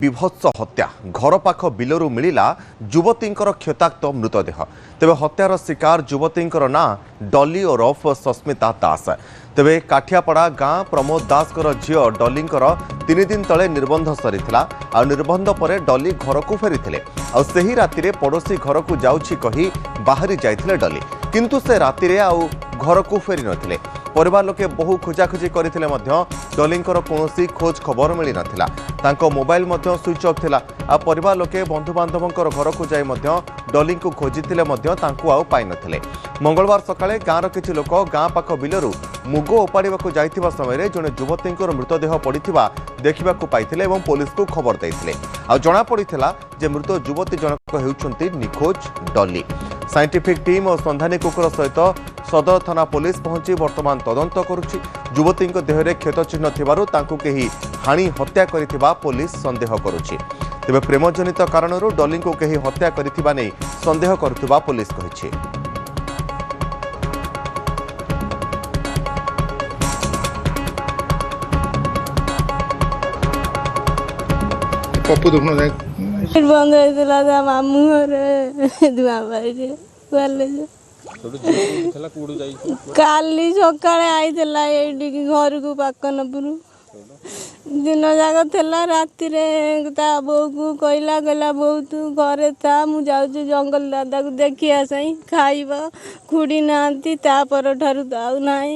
विभत्स हत्या घर पाख बिलरू मिला युवतींकर क्षताक्त मृतदेह तेबे हत्यार शिकार युवतींकर ना डॉली ओरफ सस्मिता दास तेबे काठियापड़ा गाँ प्रमोद दासकर झील डॉलींकर 3 दिन तले निर्बंध सरीथिला आ निर्बंध परे डॉली घर को फेरीथिले आ सेही रातिरे पड़ोसी घर को जाउछि कही बाहरी जाइथिले डॉली किंतु से रातिरे आउ घर को फेरी नथिले परिवार लोके बहु खोजाखोजी करथिले मध्य डॉलींकर कोनोसी खोज खबर मिली नथिला तांको मोबाइल मध्य स्विच ऑफ थिला आ परिवार लोके बंधु बांधवंकर घर को जाई मध्य डॉली को खोजिथिले मध्य तांको आउ पाइ नथिले मंगलवार सकाळे गाँर किछि लोक गाँ पाख बिलरू मुग ओपाड़िबाकू जाइथिबा समय जणे युवतींकर मृतदेह पड़िथिबा देखिबाकू पाइथिले एवं पुलिस को खबर दैथिले आ जणा पड़िथिला जे मृत युवती जनक हेउछन्ती निखोज डॉली साइंटिफिक टीम और संधानी कुकुर सहित सदर थाना पुलिस पहुंची वर्तमान तदंत करुछि युवती देहरे क्षत चिन्ह थिबारु तांकु केही हाणी हत्या करिथिबा पुलिस संदेह करुछि तेबे प्रेमजनित कारणरू डॉली को केही हत्या करिथिबा नै संदेह करुथिबा पुलिस कहिछि। पप्पू देखनो जाय बंद होइतला जा मामू रे दुआ बाइरे गले काली सकाळे आइतला एडी घर को पाकनपुर दिन जाक थेला राति रे ता बो को कहला गला बो तू घरे था मु जाउ जंगल दादा को देखि आसई खाइबा खुडी नांती ता पर ठारु दाउ नाही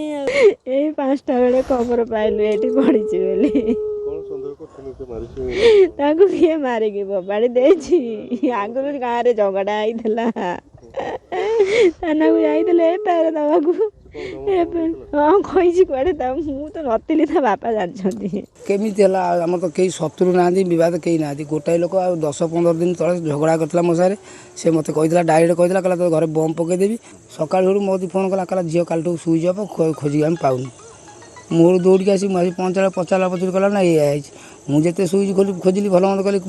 ए 5टा बेले खबर पाइलु एठी पडिछि बेली ताकू किए मारिकी फोपाड़ी देछि आगुरु गाँव रे झगड़ा आइथला थाना को जाइतले एटारे दबाकू हाँ कहिछि कुआडे ता मु तो नतिली ता बापा जानछन्ती केमिति हला हमर तो केही शत्रु नांदी विवाद केही नांदी गोटाई लोक 10-15 दिन तले झगड़ा करतला मो सारे से मते कहितला डायरेक्ट कहितला कला तो घरे बम पके देबी सकाळ होरु मोदी फोन कला कला झियो कालटू सुई जाब खोजी हम पाउनी मोर दौड़ के आसी पहुँचा पचारा पचर कला ना ये मुझे सुई खोजली भल मंद कली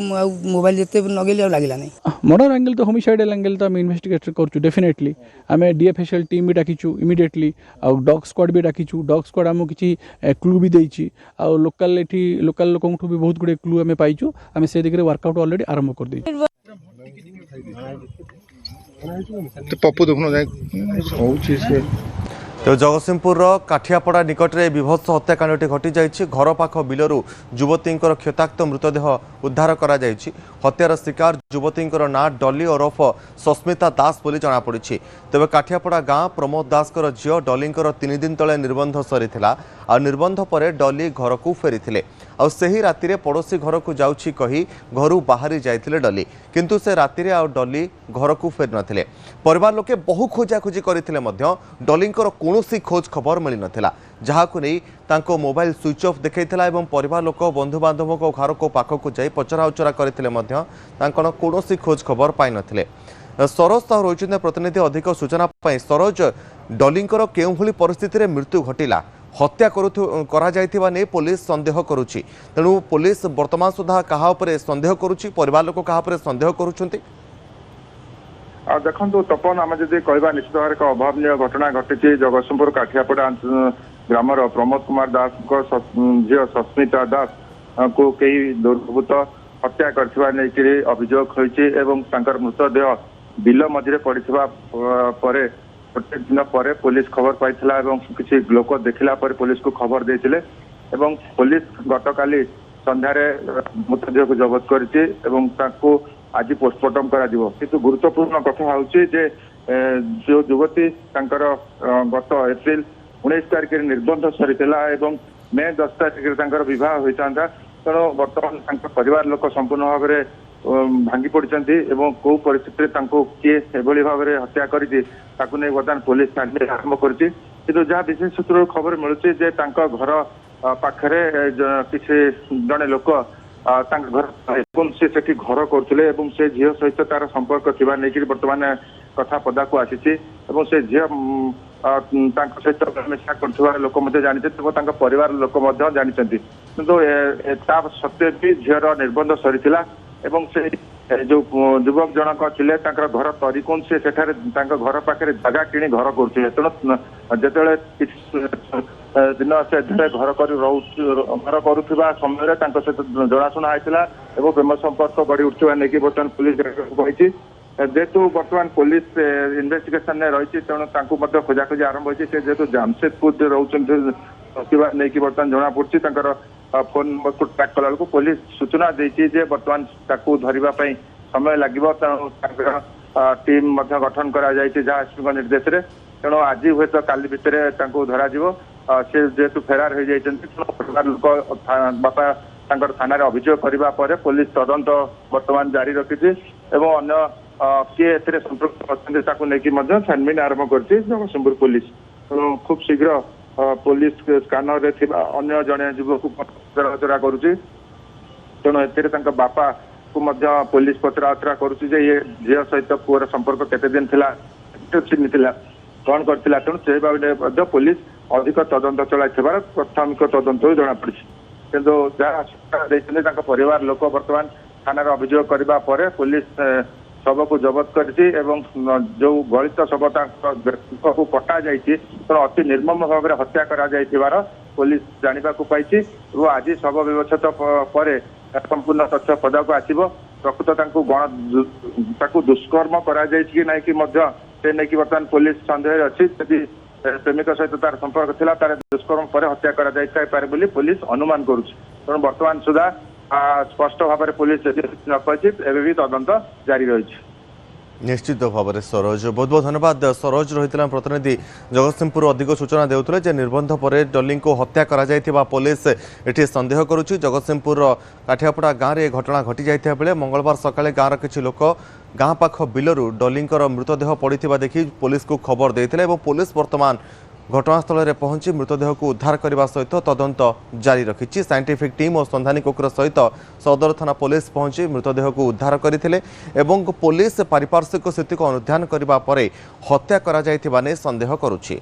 मोबाइल जिते नगेली आ लगे ना मर्डर एंगल तो होमिसाइडल एंगल तो आम इन्वेस्टिगेट करूँ डेफिनेटली आम डीएफएसएल टीम भी डाकिचु इमिडिएटली आउ डॉग स्क्वाड भी डाकिचु डॉग स्क्वाड आम किसी क्लू भी देछि आउ लोकल एठी लोकल लोकंठु भी बहुत गुडे क्लू आम पाइचु आम से दिगरे वर्कआउट ऑलरेडी आरंभ कर देछि। पप्पू देखनो जाय होछि से तो जगतसिंहपुर काठियापड़ा निकट में विभत्स हत्याकांडटी घटी जाइछि घर पाख बिलरू युवतींकर क्षताक्त मृतदेह उद्धार करा जाइछि हत्यार शिकार युवतींकर ना डॉली ओरफ सस्मिता दास बोली जଣା पड़िछि तेबे काठियापड़ा गाँ प्रमोद दासकर झील डॉलींकर 3 दिन तले निर्बंध सरीथिला आ निर्बंध परे डॉली घर को फेरीथिले आ सेही रातिरे पड़ोसी घर को जाउछि कही घरु बाहरी जाइथिले डॉली किंतु से रातिरे आ डॉली घर को फेरी नथिले परिवार लोके बहु खोजाखोजी करथिले मध्य डॉलींकर कोनोसी खोज खबर मिली नथिला जहाकु नै तांको मोबाइल स्विच ऑफ देखैथिला एवं परिवार लोक बंधु बांधव को घर को पाख को जाई पचरा उचरा करथिले मध्य तांकन कोनोसी खोज खबर पाइ नथिले सरोज साहू रहिछन्ते प्रतिनिधि अधिक सूचना पाई सरोज डॉलींकर केउ भली परिस्थिति रे मृत्यु घटिला हत्या करा जाइथिबा नै पुलिस संदेह करूछि तेणु पुलिस वर्तमान सुधा कहा उपरे संदेह करूछि परिवार लोक कहा उपरे संदेह करूछन्ति देखो तपन आम जब कह निश्चित भाव एक अभावन घटना घटी जगतसिंहपुर काठियापड़ा ग्रामर प्रमोद कुमार दास झील सस्मिता दास को कई दुर्वृत्त हत्या कर अभियोग होती मृतदेह बिल मझे पड़ा गोटे दिन पर पुलिस खबर पाई किसी लोक देखला पुलिस को खबर देते पुलिस गतकाली संध्यारे मृतदेह को जबत कर आज पोस्टमार्टम करा किंतु गुरुत्वपूर्ण कथा हूँ जो युवती गत एप्रिल 19 तारिख निर्बंध सरी मे 10 तारिख विवाह होता तेणु बर्तमान परिवार लोक संपूर्ण भाव में भांगी पड़ते कौ परिस्थिति किए भाव में हत्या कर बर्तमान पुलिस आरंभ कर जहाँ विशेष सूत्र खबर मिलूँ घर पाखे किसी जड़े लोक घर से घर करुले से झील सहित तार संपर्क थी नहीं बर्तमान कथा पदा को आसी से झील सहित मिशा कर लोक जानते परिवार लोक जानते किंतु ता सत्वे भी झील निर्बंध सरी से जो युवक जनक थिले तांकर घर तरीकोन से सेठारे तांकर घर पाखे जगह किणी घर करथिले तेणु जेतेले दिन से घर घर करुवा समय जनाशुना होता और प्रेम संपर्क बढ़ी उठा नहीं बर्तमान पुलिस कही जेहेतु बर्तमान पुलिस इन्वेस्टिगेशन रही तेणु खोजाखोजी आरंभ होती जेहेतु जामशेदपुर रोच नहीं बर्तमान जना पड़ी फोन को ट्रैक कला पुलिस सूचना देती बर्तमान धरवाई समय लगे टीम गठन कर एसपी निर्देश में तेणु आज हुए तो काली भितर धरा से जेहेतु फेरार हो जाती लोक बापा थाना अभियोग करने पुलिस तदंत बर्तमान जारी रखी अन्य किए संपृक्त अच्छा छानबीन आरंभ कर जगतसिंहपुर पुलिस तेणु खूब शीघ्र पुलिस स्कानर रे अन्य जड़े युवक को पचराउचरा करुच्ची तेणु ए बापा को पुलिस पचराउचरा करुच्ची ये झील सहित पुअर संपर्क केते दिन थिला चिन्ह कौन करथिला तेणु से बाबद पुलिस अधिक तदंत चलाई प्राथमिक तदंत जना पड़ी किंतु जहाँ परिवार लोक बर्तमान थाना अभियोग करने पर पुलिस शव को जबत कर जो गलित शव को कटा जाती अति निर्मम भाव में हत्या कर पुलिस जाना पाई और आज शव व्यवस्थित पर संपूर्ण तथ्य पदाक आसव प्रकृत गण दुष्कर्म कर नहीं बर्तमान पुलिस सन्देह अच्छी प्रेमिक सहित तार संपर्क थिला तार दुष्कर्म पर हत्या कर पुलिस अनुमान करुच्ची तेणु बर्तमान सुधा स्पष्ट भाव में पुलिस एवं तदंत जारी रही निश्चित भाव में सरोज बहुत बहुत धन्यवाद सरोज रही प्रतिनिधि जगतसिंहपुर अधिक सूचना देउतले निर्बंध पर डॉली को हत्या करा जायथिबा पुलिस एठी संदेह करुछि जगतसिंहपुर काठियापड़ा गाँव में घटना घटी जाइथिबा बेले मंगलवार सकाळे गाँवर किछि लोक गाँ पाख बिलरू डॉलींकर मृतदेह पड़िथिबा देखि पुलिस को खबर देइथिले एवं पुलिस वर्तमान घटनास्थल में पहुंची मृतदेह को उद्धार करने सहित तदंत जारी रखी साइंटिफिक टीम और संधानी कुकुर सहित सदर थाना पुलिस पहुंची मृतदेह को उद्धार करते पुलिस पारिपार्श्विक स्थिति को अनुधान करने पर हत्या करा जायथिबा ने संदेह करुछि।